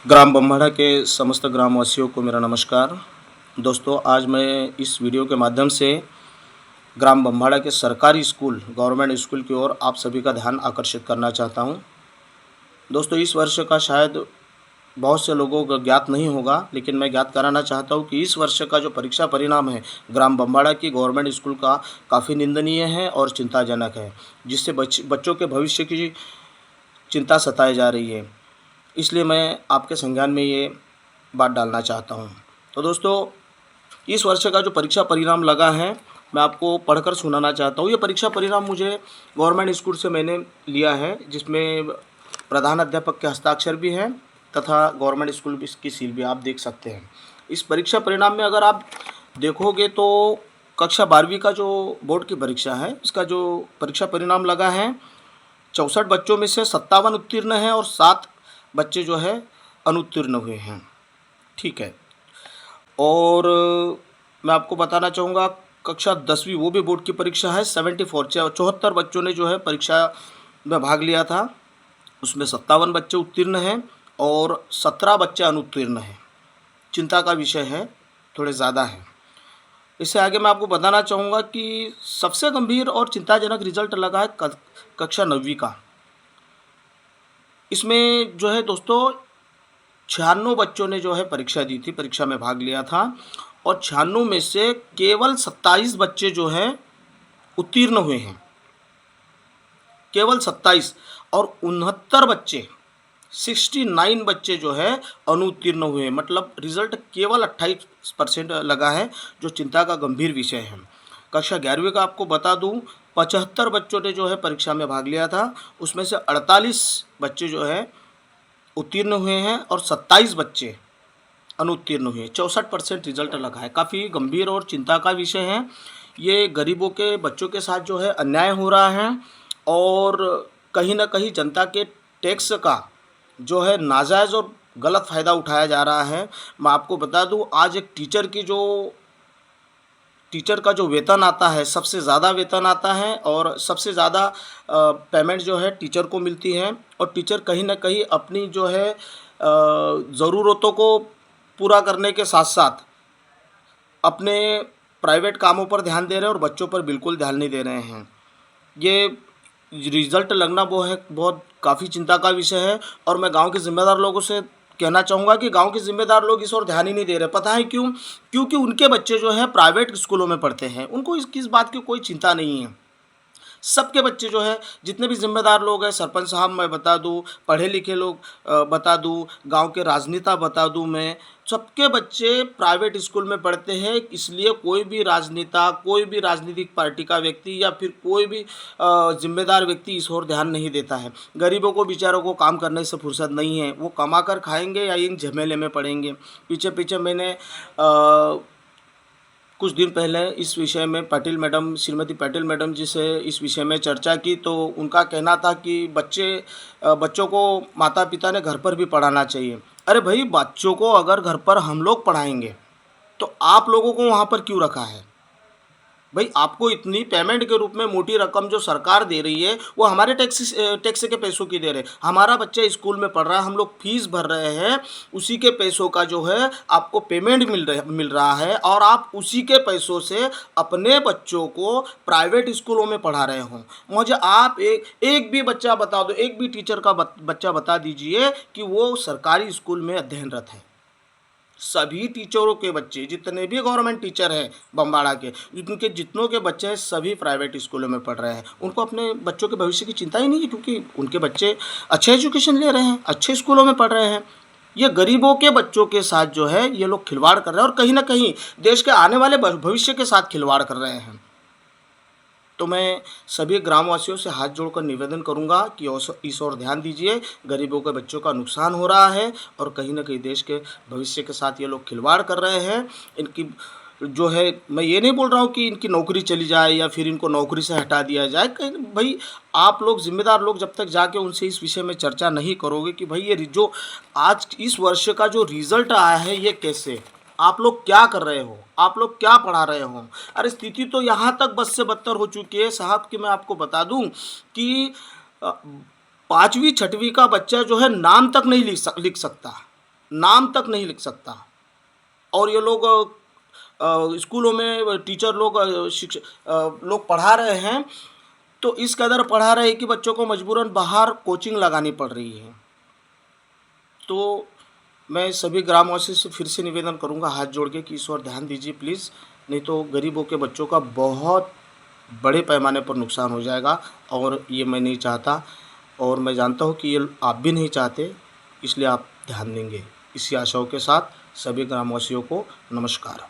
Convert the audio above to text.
ग्राम बम्बाड़ा के समस्त ग्रामवासियों को मेरा नमस्कार। दोस्तों, आज मैं इस वीडियो के माध्यम से ग्राम बम्बाड़ा के सरकारी स्कूल गवर्नमेंट स्कूल की ओर आप सभी का ध्यान आकर्षित करना चाहता हूं। दोस्तों, इस वर्ष का शायद बहुत से लोगों को ज्ञात नहीं होगा, लेकिन मैं ज्ञात कराना चाहता हूं कि इस वर्ष का जो परीक्षा परिणाम है ग्राम बम्बाड़ा की गवर्नमेंट स्कूल का काफ़ी निंदनीय है और चिंताजनक है, जिससे बच्चों के भविष्य की चिंता सताई जा रही है। इसलिए मैं आपके संज्ञान में ये बात डालना चाहता हूँ। तो दोस्तों, इस वर्ष का जो परीक्षा परिणाम लगा है, मैं आपको पढ़कर सुनाना चाहता हूँ। ये परीक्षा परिणाम मुझे गवर्नमेंट स्कूल से मैंने लिया है, जिसमें प्रधान अध्यापक के हस्ताक्षर भी हैं तथा गवर्नमेंट स्कूल की सील भी आप देख सकते हैं। इस परीक्षा परिणाम में अगर आप देखोगे तो कक्षा 12वीं का जो बोर्ड की परीक्षा है, इसका जो परीक्षा परिणाम लगा है, 64 बच्चों में से 57 उत्तीर्ण हैं और 7 बच्चे जो है अनुत्तीर्ण हुए हैं। ठीक है। और मैं आपको बताना चाहूँगा, कक्षा 10वीं वो भी बोर्ड की परीक्षा है, 74 बच्चों ने जो है परीक्षा में भाग लिया था। उसमें 57 बच्चे उत्तीर्ण हैं और 17 बच्चे अनुत्तीर्ण हैं। चिंता का विषय है, थोड़े ज़्यादा है। इससे आगे मैं आपको बताना चाहूँगा कि सबसे गंभीर और चिंताजनक रिजल्ट लगा है कक्षा 9वीं का। इसमें जो है दोस्तों 96 बच्चों ने जो है परीक्षा दी थी, परीक्षा में भाग लिया था और 96 में से केवल 27 बच्चे जो हैं उत्तीर्ण हुए हैं, केवल 27। और 69 बच्चे 69 बच्चे जो है अनुत्तीर्ण हुए। मतलब रिजल्ट केवल 28% लगा है, जो चिंता का गंभीर विषय है। कक्षा 11वीं का आपको बता दूं, 75 बच्चों ने जो है परीक्षा में भाग लिया था। उसमें से 48 बच्चे जो है उत्तीर्ण हुए हैं और 27 बच्चे अनुत्तीर्ण हुए। 64% रिजल्ट लगा है। काफ़ी गंभीर और चिंता का विषय है। ये गरीबों के बच्चों के साथ जो है अन्याय हो रहा है और कहीं ना कहीं जनता के टैक्स का जो है नाजायज़ और गलत फ़ायदा उठाया जा रहा है। मैं आपको बता दूं, आज एक टीचर का जो वेतन आता है, सबसे ज़्यादा वेतन आता है और सबसे ज़्यादा पेमेंट जो है टीचर को मिलती है। और टीचर कहीं ना कहीं अपनी जो है ज़रूरतों को पूरा करने के साथ साथ अपने प्राइवेट कामों पर ध्यान दे रहे हैं और बच्चों पर बिल्कुल ध्यान नहीं दे रहे हैं। ये रिज़ल्ट लगना वो है बहुत काफ़ी चिंता का विषय है। और मैं गांव के ज़िम्मेदार लोगों से कहना चाहूँगा कि गांव के ज़िम्मेदार लोग इस ओर ध्यान ही नहीं दे रहे। पता है क्यों? क्योंकि उनके बच्चे जो है प्राइवेट स्कूलों में पढ़ते हैं, उनको इस बात की कोई चिंता नहीं है। सबके बच्चे जो है, जितने भी ज़िम्मेदार लोग हैं, सरपंच साहब मैं बता दूँ, पढ़े लिखे लोग बता दूँ, गांव के राजनेता बता दूँ, मैं सबके बच्चे प्राइवेट स्कूल में पढ़ते हैं। इसलिए कोई भी राजनेता, कोई भी राजनीतिक पार्टी का व्यक्ति या फिर कोई भी ज़िम्मेदार व्यक्ति इस ओर ध्यान नहीं देता है। गरीबों को, बेचारों को काम करने से फुर्सत नहीं है। वो कमा कर खाएंगे या इन झमेले में पड़ेंगे। पीछे पीछे मैंने कुछ दिन पहले इस विषय में श्रीमती पाटिल मैडम जी से इस विषय में चर्चा की, तो उनका कहना था कि बच्चों को माता पिता ने घर पर भी पढ़ाना चाहिए। अरे भाई, बच्चों को अगर घर पर हम लोग पढ़ाएंगे तो आप लोगों को वहाँ पर क्यों रखा है? भाई, आपको इतनी पेमेंट के रूप में मोटी रकम जो सरकार दे रही है, वो हमारे टैक्स के पैसों की दे रहे हैं। हमारा बच्चा स्कूल में पढ़ रहा है, हम लोग फीस भर रहे हैं, उसी के पैसों का जो है आपको पेमेंट मिल रहा है और आप उसी के पैसों से अपने बच्चों को प्राइवेट स्कूलों में पढ़ा रहे हो। मुझे आप एक भी बच्चा बता दो, एक भी टीचर का बच्चा बता दीजिए कि वो सरकारी स्कूल में अध्ययनरत है। सभी टीचरों के बच्चे, जितने भी गवर्नमेंट टीचर हैं बम्बाड़ा के, जितनों के बच्चे हैं, सभी प्राइवेट स्कूलों में पढ़ रहे हैं। उनको अपने बच्चों के भविष्य की चिंता ही नहीं है, क्योंकि उनके बच्चे अच्छे एजुकेशन ले रहे हैं, अच्छे स्कूलों में पढ़ रहे हैं। ये गरीबों के बच्चों के साथ जो है ये लोग खिलवाड़ कर रहे हैं और कहीं ना कहीं देश के आने वाले भविष्य के साथ खिलवाड़ कर रहे हैं। तो मैं सभी ग्रामवासियों से हाथ जोड़कर निवेदन करूंगा कि इस ओर ध्यान दीजिए। गरीबों के बच्चों का नुकसान हो रहा है और कहीं ना कहीं देश के भविष्य के साथ ये लोग खिलवाड़ कर रहे हैं। इनकी जो है, मैं ये नहीं बोल रहा हूँ कि इनकी नौकरी चली जाए या फिर इनको नौकरी से हटा दिया जाए। कहीं भाई, आप लोग ज़िम्मेदार लोग जब तक जाके उनसे इस विषय में चर्चा नहीं करोगे कि भाई ये जो आज इस वर्ष का जो रिज़ल्ट आया है, ये कैसे, आप लोग क्या कर रहे हो, आप लोग क्या पढ़ा रहे हो। अरे स्थिति तो यहाँ तक बद से बदतर हो चुकी है साहब कि मैं आपको बता दूं कि 5वीं 6वीं का बच्चा जो है नाम तक नहीं लिख सकता। नाम तक नहीं लिख सकता। और ये लोग स्कूलों में टीचर लोग लोग पढ़ा रहे हैं, तो इस कदर पढ़ा रहे हैं कि बच्चों को मजबूरन बाहर कोचिंग लगानी पड़ रही है। तो मैं सभी ग्रामवासियों से फिर से निवेदन करूँगा हाथ जोड़ के कि इस ओर ध्यान दीजिए प्लीज़, नहीं तो गरीबों के बच्चों का बहुत बड़े पैमाने पर नुकसान हो जाएगा, और ये मैं नहीं चाहता, और मैं जानता हूँ कि ये आप भी नहीं चाहते, इसलिए आप ध्यान देंगे। इसी आशाओं के साथ सभी ग्रामवासियों को नमस्कार।